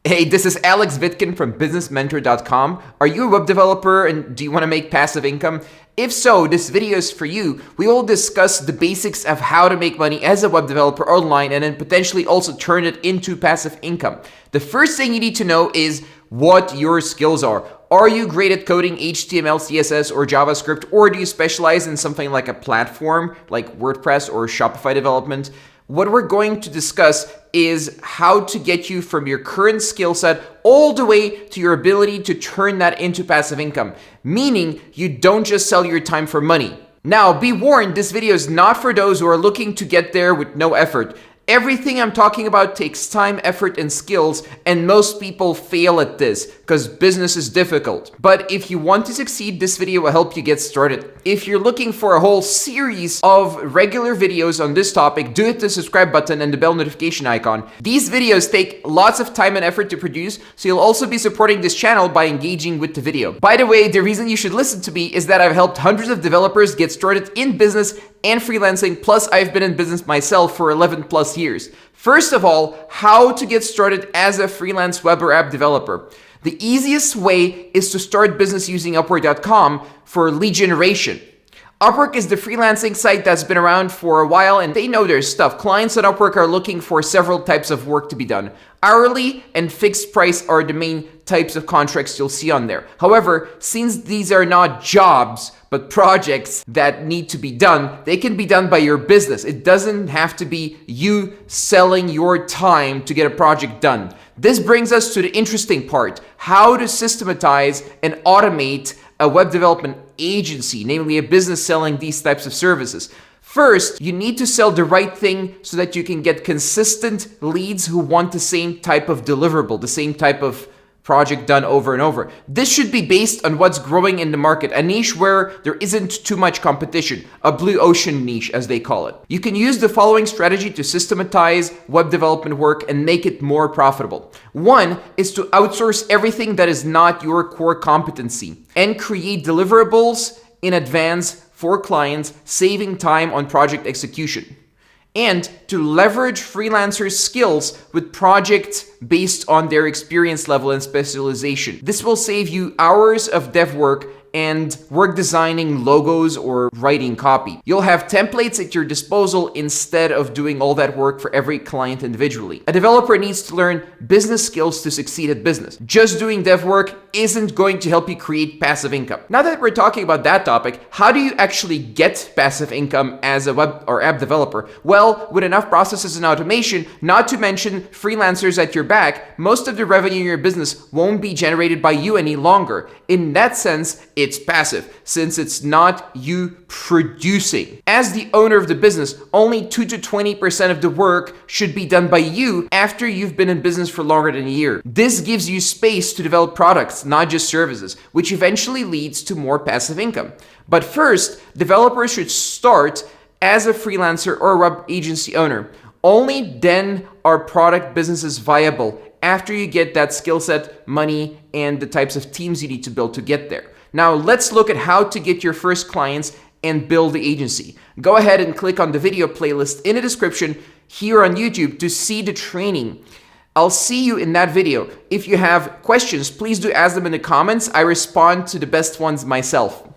Hey, this is Alex Vitkin from businessmentor.com. Are you a web developer and do you want to make passive income? If so, this video is for you. We will discuss the basics of how to make money as a web developer online and then potentially also turn it into passive income. The first thing you need to know is what your skills are. Are you great at coding HTML, CSS, or JavaScript, or do you specialize in something like a platform like WordPress or Shopify development? What we're going to discuss is how to get you from your current skill set all the way to your ability to turn that into passive income, meaning you don't just sell your time for money. Now, be warned, this video is not for those who are looking to get there with no effort. Everything I'm talking about takes time, effort, and skills, and most people fail at this because business is difficult. But if you want to succeed, this video will help you get started. If you're looking for a whole series of regular videos on this topic, do hit the subscribe button and the bell notification icon. These videos take lots of time and effort to produce, so you'll also be supporting this channel by engaging with the video. By the way, the reason you should listen to me is that I've helped hundreds of developers get started in business and freelancing, plus I've been in business myself for 11 plus years. First of all, how to get started as a freelance web or app developer. The easiest way is to start business using Upwork.com for lead generation. Upwork is the freelancing site that's been around for a while and they know their stuff. Clients on Upwork are looking for several types of work to be done. Hourly and fixed price are the main types of contracts you'll see on there. However, since these are not jobs, but projects that need to be done, they can be done by your business. It doesn't have to be you selling your time to get a project done. This brings us to the interesting part, how to systematize and automate a web development agency, namely a business selling these types of services. First, you need to sell the right thing so that you can get consistent leads who want the same type of deliverable, the same type of project done over and over. This should be based on what's growing in the market, a niche where there isn't too much competition, a blue ocean niche as they call it. You can use the following strategy to systematize web development work and make it more profitable. One is to outsource everything that is not your core competency and create deliverables in advance for clients, saving time on project execution. And to leverage freelancers' skills with projects based on their experience level and specialization. This will save you hours of dev work and work designing logos or writing copy. You'll have templates at your disposal instead of doing all that work for every client individually. A developer needs to learn business skills to succeed at business. Just doing dev work isn't going to help you create passive income. Now that we're talking about that topic, how do you actually get passive income as a web or app developer? Well, with enough processes and automation, not to mention freelancers at your back, most of the revenue in your business won't be generated by you any longer. In that sense, it's passive, since it's not you producing. As the owner of the business, only 2 to 20% of the work should be done by you after you've been in business for longer than a year. This gives you space to develop products, not just services, which eventually leads to more passive income. But first, developers should start as a freelancer or a web agency owner. Only then are product businesses viable, after you get that skill set, money, and the types of teams you need to build to get there. Now let's look at how to get your first clients and build the agency. Go ahead and click on the video playlist in the description here on YouTube to see the training. I'll see you in that video. If you have questions, please do ask them in the comments. I respond to the best ones myself.